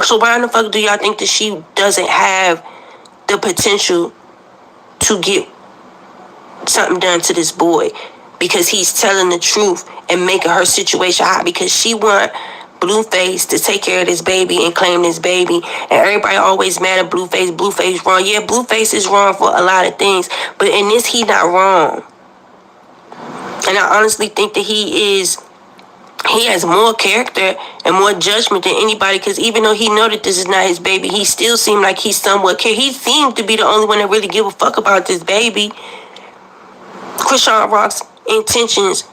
So why in the fuck do y'all think that she doesn't have the potential to get something done to this boy because he's telling the truth and making her situation hot because she want Blueface to take care of this baby and claim this baby. And everybody always mad at Blueface. Blueface wrong. Yeah, Blueface is wrong for a lot of things. But in this, he not wrong. And I honestly think that he has more character and more judgment than anybody because even though he know that this is not his baby, he still seemed like he somewhat care. He seemed to be the only one that really give a fuck about this baby. Chrisean Rock's intentions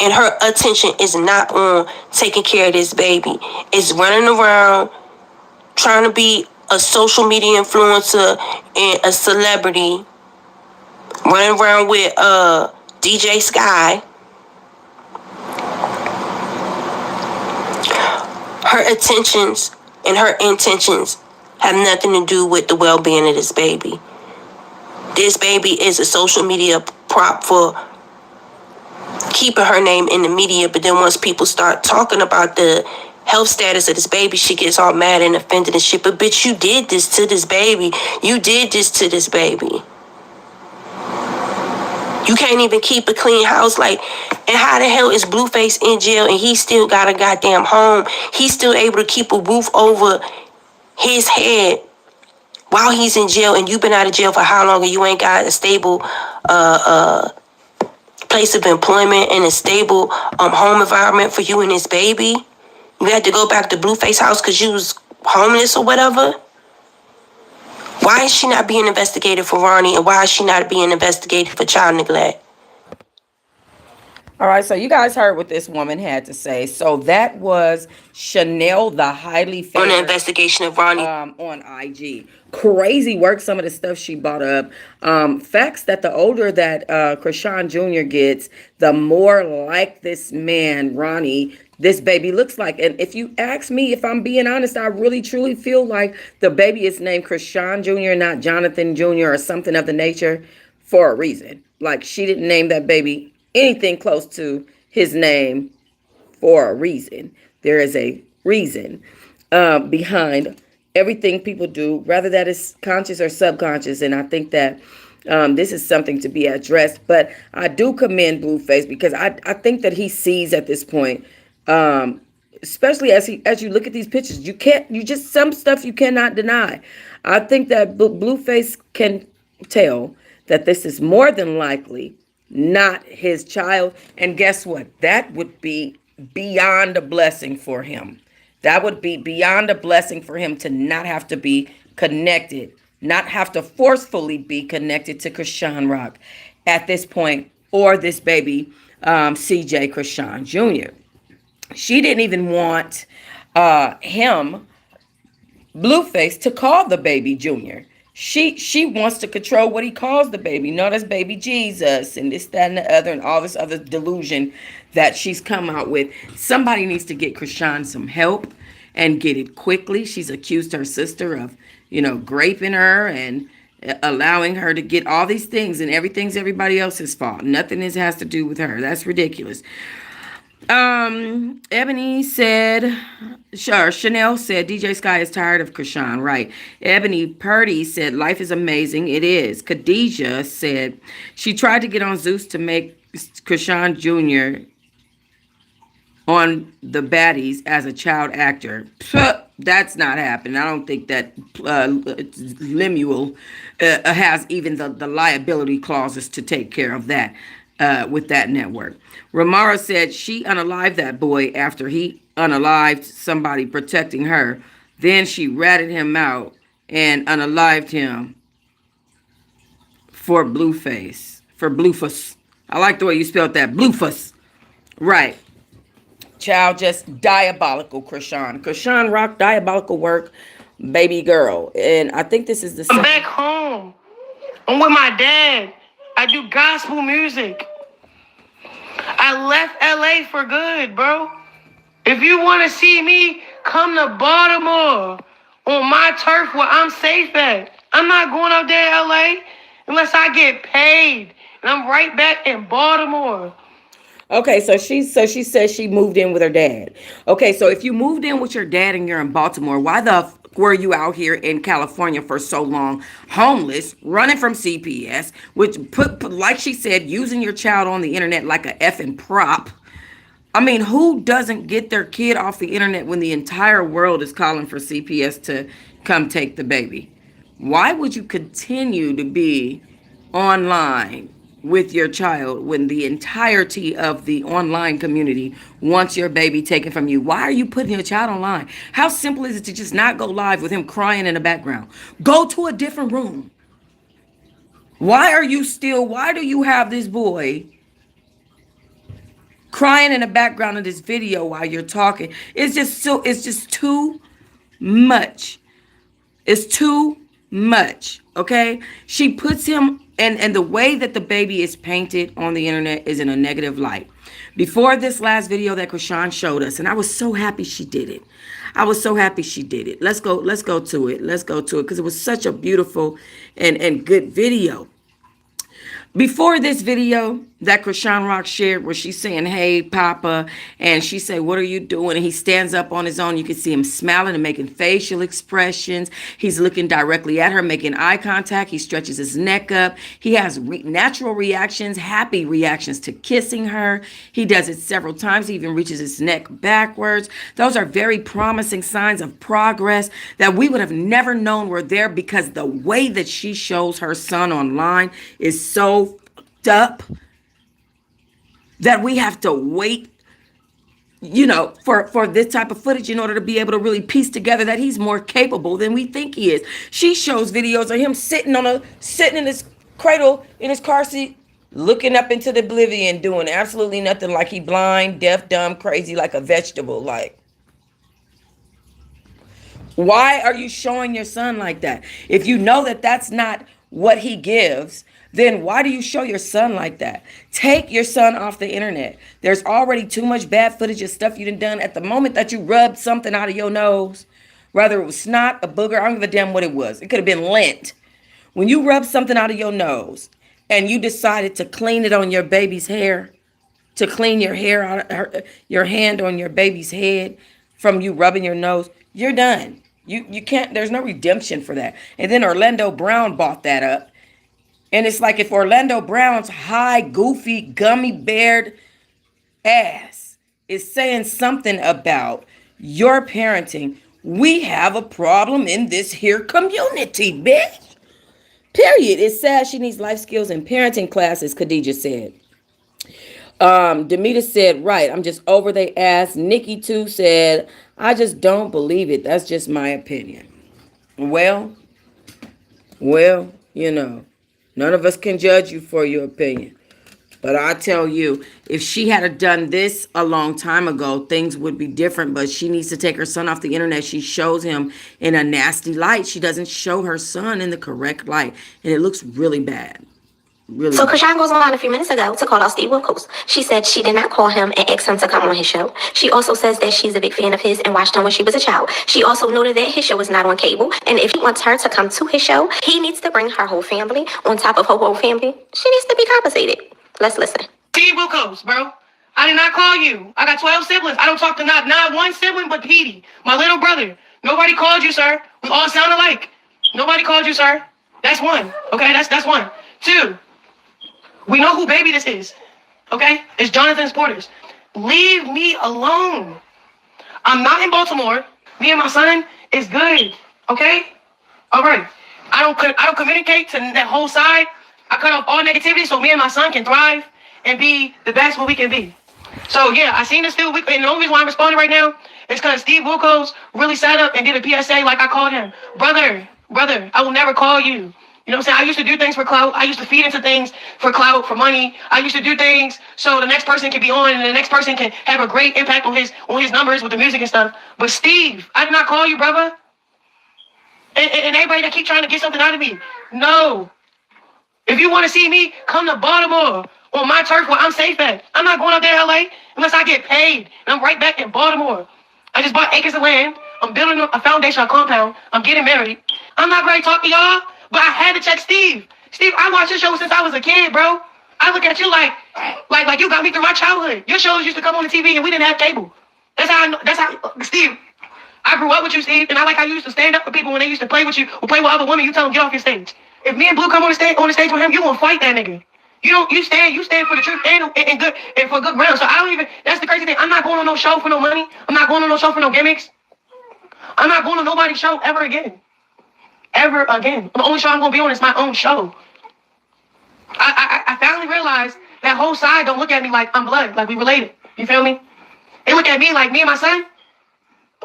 and her attention is not on taking care of this baby. It's running around trying to be a social media influencer and a celebrity, running around with DJ Sky. Her attentions and her intentions have nothing to do with the well-being of this baby. This baby is a social media prop for keeping her name in the media, but then once people start talking about the health status of this baby, she gets all mad and offended and shit. But bitch, you did this to this baby. You did this to this baby. You can't even keep a clean house. Like, and how the hell is Blueface in jail and he still got a goddamn home? He's still able to keep a roof over his head while he's in jail, and you've been out of jail for how long and you ain't got a stable place of employment and a stable home environment for you and this baby? You had to go back to Blueface house because you was homeless or whatever? Why is she not being investigated for Ronnie, and why is she not being investigated for child neglect? All right, so you guys heard what this woman had to say. So that was Chanel, the highly On the favored, investigation of Ronnie. on IG. Crazy work, some of the stuff she brought up. Facts that the older that Chrisean Jr. gets, the more like this man, Ronnie, this baby looks like. And if you ask me, if I'm being honest, I really truly feel like the baby is named Chrisean Jr., not Jonathan Jr. or something of the nature, for a reason. Like, she didn't name that baby anything close to his name for a reason. There is a reason behind everything people do, whether that is conscious or subconscious. And I think that this is something to be addressed. But I do commend Blueface because I think that he sees at this point, especially as you look at these pictures, you just some stuff you cannot deny. I think that Blueface can tell that this is more than likely not his child. And guess what? That would be beyond a blessing for him. That would be beyond a blessing for him to not have to be connected, not have to forcefully be connected to Chrisean Rock at this point, or this baby, CJ Chrisean Jr. She didn't even want him, Blueface, to call the baby Junior. She wants to control what he calls the baby. No, that's baby Jesus and this, that, and the other, and all this other delusion that she's come out with. Somebody needs to get Chrisean some help and get it quickly. She's accused her sister of, graping her and allowing her to get all these things, and everything's everybody else's fault. Nothing has to do with her. That's ridiculous. Ebony said, sure, Chanel said, DJ Sky is tired of Chrisean, right? Ebony Purdy said, life is amazing. It is. Khadijah said, she tried to get on Zeus to make Chrisean Jr. on the baddies as a child actor. That's not happening. I don't think that Lemuel has even the liability clauses to take care of that with that network. Ramara said she unalived that boy after he unalived somebody protecting her. Then she ratted him out and unalived him for Blueface. For Blueface. I like the way you spelled that. Blueface. Right. Child, just diabolical, Chrisean. Chrisean Rock, diabolical work, baby girl. And I think this is the I'm back home. I'm with my dad. I do gospel music. I left LA for good, bro. If you want to see me, come to Baltimore on my turf where I'm safe at. I'm not going out there in LA unless I get paid. And I'm right back in Baltimore. Okay, so she says she moved in with her dad. Okay, so if you moved in with your dad and you're in Baltimore, why the were you out here in California for so long, homeless, running from CPS, which like she said, using your child on the internet like a effing prop? I mean, who doesn't get their kid off the internet when the entire world is calling for CPS to come take the baby? Why would you continue to be online with your child when the entirety of the online community wants your baby taken from you? Why are you putting your child online? How simple is it to just not go live with him crying in the background? Go to a different room. Why do you have this boy crying in the background of this video while you're talking? It's just too much. It's too much. Okay? She puts him, and the way that the baby is painted on the internet is in a negative light. Before this last video that Chrisean showed us, and I was so happy she did it. I was so happy she did it. Let's go to it. Let's go to it because it was such a beautiful and good video. Before this video that Chrisean Rock shared where she's saying, "Hey, Papa," and she said, "What are you doing?" And he stands up on his own. You can see him smiling and making facial expressions. He's looking directly at her, making eye contact. He stretches his neck up. He has natural reactions, happy reactions to kissing her. He does it several times. He even reaches his neck backwards. Those are very promising signs of progress that we would have never known were there because the way that she shows her son online is so fucked up that we have to wait, for this type of footage in order to be able to really piece together that he's more capable than we think he is. She shows videos of him sitting in his cradle in his car seat, looking up into the oblivion, doing absolutely nothing, like he blind, deaf, dumb, crazy, like a vegetable. Like, why are you showing your son like that? If you know that that's not what he gives, then why do you show your son like that? Take your son off the internet. There's already too much bad footage of stuff you done. At the moment that you rubbed something out of your nose, whether it was snot, a booger, I don't give a damn what it was. It could have been lint. When you rub something out of your nose and you decided to clean it on your baby's hair, to clean your hair out, your hand on your baby's head from you rubbing your nose, you're done. You can't, there's no redemption for that. And then Orlando Brown bought that up. And it's like if Orlando Brown's high, goofy, gummy beared ass is saying something about your parenting, we have a problem in this here community, bitch. Period. It's sad she needs life skills and parenting classes, Khadijah said. Demita said, right, I'm just over they ass. Nikki too said, I just don't believe it. That's just my opinion. Well, none of us can judge you for your opinion. But I tell you, if she had done this a long time ago, things would be different. But she needs to take her son off the internet. She shows him in a nasty light. She doesn't show her son in the correct light. And it looks really bad. Really. So Chrisean goes online a few minutes ago to call out Steve Wilkos. She said she did not call him and ask him to come on his show. She also says that she's a big fan of his and watched him when she was a child. She also noted that his show is not on cable, and if he wants her to come to his show, he needs to bring her whole family. On top of her whole family, she needs to be compensated. Let's listen. Steve Wilkos, bro. I did not call you. I got 12 siblings. I don't talk to not one sibling but Petey, my little brother. Nobody called you, sir. We all sound alike. Nobody called you, sir. That's one. Okay, that's one. Two. We know who baby this is, okay? It's Jonathan Porter's. Leave me alone. I'm not in Baltimore. Me and my son is good, okay? All right. I don't communicate to that whole side. I cut off all negativity so me and my son can thrive and be the best what we can be. So yeah, I seen this still. And the only reason why I'm responding right now is because Steve Wilkos really sat up and did a PSA like I called him. Brother, I will never call you. You know what I'm saying? I used to do things for clout. I used to feed into things for clout, for money. I used to do things so the next person can be on and the next person can have a great impact on his numbers with the music and stuff. But Steve, I did not call you, brother. And everybody that keep trying to get something out of me, no. If you want to see me, come to Baltimore on my turf where I'm safe at. I'm not going up there to LA unless I get paid. And I'm right back in Baltimore. I just bought acres of land. I'm building a foundation, a compound. I'm getting married. I'm not ready to talk to y'all. But I had to check Steve. Steve, I watched your show since I was a kid, bro. I look at you like you got me through my childhood. Your shows used to come on the TV and we didn't have cable. That's how, Steve, I grew up with you, Steve, and I like how you used to stand up for people when they used to play with you or play with other women. You tell them get off your stage. If me and Blue come on the stage with him, you gonna fight that nigga. You don't. You stand for the truth and good and for good ground. So I don't even. That's the crazy thing. I'm not going on no show for no money. I'm not going on no show for no gimmicks. I'm not going to nobody's show ever again. Ever again. The only show I'm gonna be on is my own show. I finally realized that whole side don't look at me like I'm blood, like we related. You feel me? They look at me like me and my son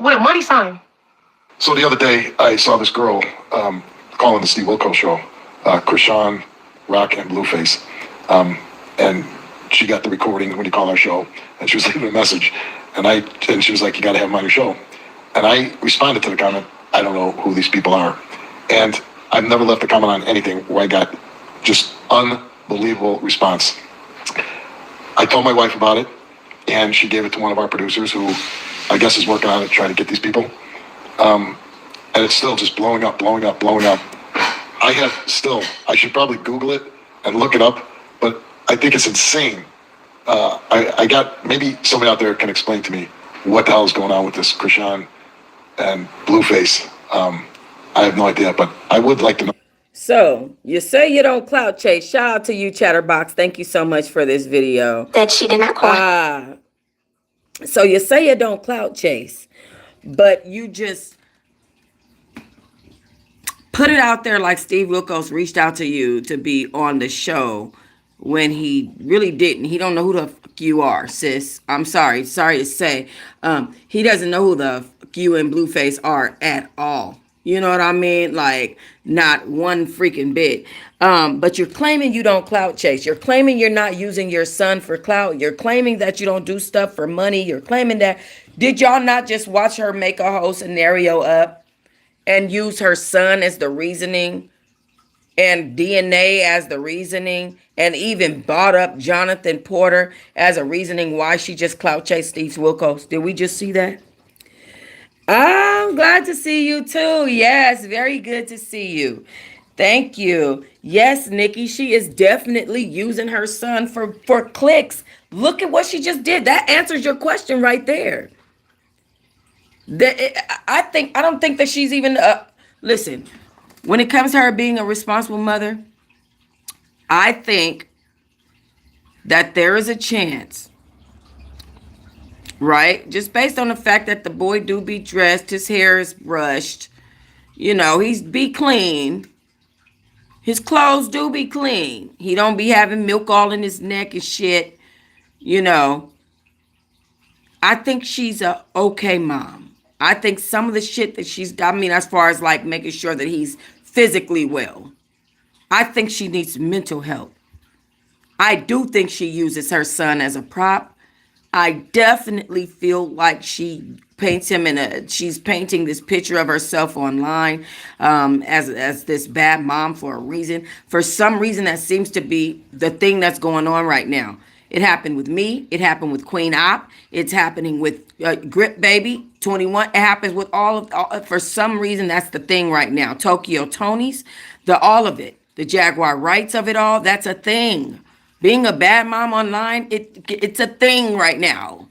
with a money sign. So the other day, I saw this girl calling the Steve Wilkos show, Chrisean, Rock, and Blueface. And she got the recording when you call our show, and she was leaving a message. And she was like, you got to have them on your show. And I responded to the comment, I don't know who these people are. And I've never left a comment on anything where I got just unbelievable response. I told my wife about it, and she gave it to one of our producers who I guess is working on it, trying to get these people. And it's still just blowing up. I should probably Google it and look it up, but I think it's insane. I got, maybe somebody out there can explain to me what the hell is going on with this Chrisean and Blueface. I have no idea, but I would like to know. So you say you don't clout chase. Shout out to you, Chatterbox. Thank you so much for this video. That she did not call. So you say you don't clout chase, but you just put it out there like Steve Wilkos reached out to you to be on the show when he really didn't. He don't know who the fuck you are, sis. I'm sorry to say. He doesn't know who the fuck you and Blueface are at all. You know what I mean? Like, not one freaking bit. But you're claiming you don't clout chase. You're claiming you're not using your son for clout. You're claiming that you don't do stuff for money. You're claiming that. Did y'all not just watch her make a whole scenario up and use her son as the reasoning and DNA as the reasoning and even bought up Jonathan Porter as a reasoning why she just clout chased Steve Wilkos? Did we just see that? I'm glad to see you too. Yes, very good to see you. Thank you. Yes, Nikki, she is definitely using her son for clicks. Look at what she just did. That answers your question right there. I don't think that she's even listen, when it comes to her being a responsible mother, I think that there is a chance, right? Just based on the fact that the boy do be dressed, his hair is brushed, he's be clean. His clothes do be clean. He don't be having milk all in his neck and shit. I think she's a okay mom. I think some of the shit that as far as like making sure that he's physically well, I think she needs mental help. I do think she uses her son as a prop. I definitely feel like she paints him she's painting this picture of herself online as this bad mom for a reason. For some reason, that seems to be the thing that's going on right now. It happened with me. It happened with Queen Op. It's happening with Grip Baby 21. It happens with for some reason, that's the thing right now. Tokyo Tony's, all of it. The Jaguar rights of it all, that's a thing. Being a bad mom online, it's a thing right now.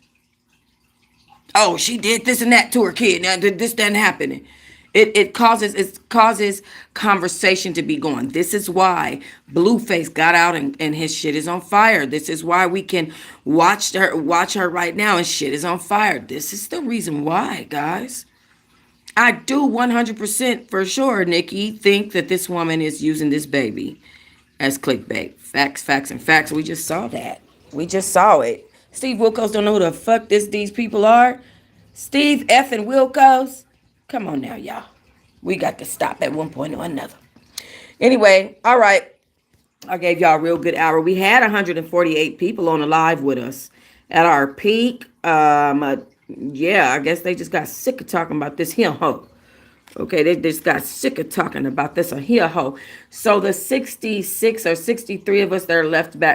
Oh, she did this and that to her kid. Now this doesn't happen. It causes conversation to be going. This is why Blueface got out and his shit is on fire. This is why we can watch her right now and shit is on fire. This is the reason why, guys. I do 100% for sure, Nikki, think that this woman is using this baby as clickbait. Facts, and facts. We just saw that. We just saw it. Steve Wilkos don't know who the fuck these people are. Steve effing Wilkos. Come on now, y'all. We got to stop at one point or another. Anyway, all right. I gave y'all a real good hour. We had 148 people on the live with us at our peak. I guess they just got sick of talking about this here hoe. Okay, they just got sick of talking about this here hoe. So the 66 or 63 of us that are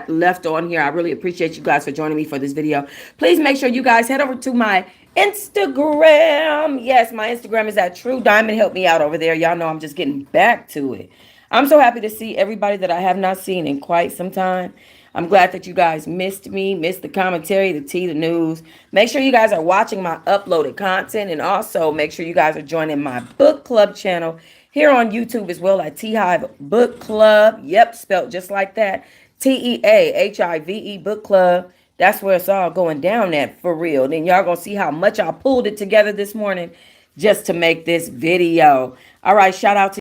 left on here, I really appreciate you guys for joining me for this video. Please make sure you guys head over to my Instagram. Yes, my Instagram is at Truh Diamond. Help me out over there. Y'all know I'm just getting back to it. I'm so happy to see everybody that I have not seen in quite some time. I'm glad that you guys missed me, missed the commentary, the tea, the news. Make sure you guys are watching my uploaded content, and also make sure you guys are joining my book club channel here on YouTube as well at Teahive Book Club. Yep, spelled just like that. Teahive Book Club. That's where it's all going down at for real. Then y'all gonna see how much I pulled it together this morning just to make this video. All right, shout out to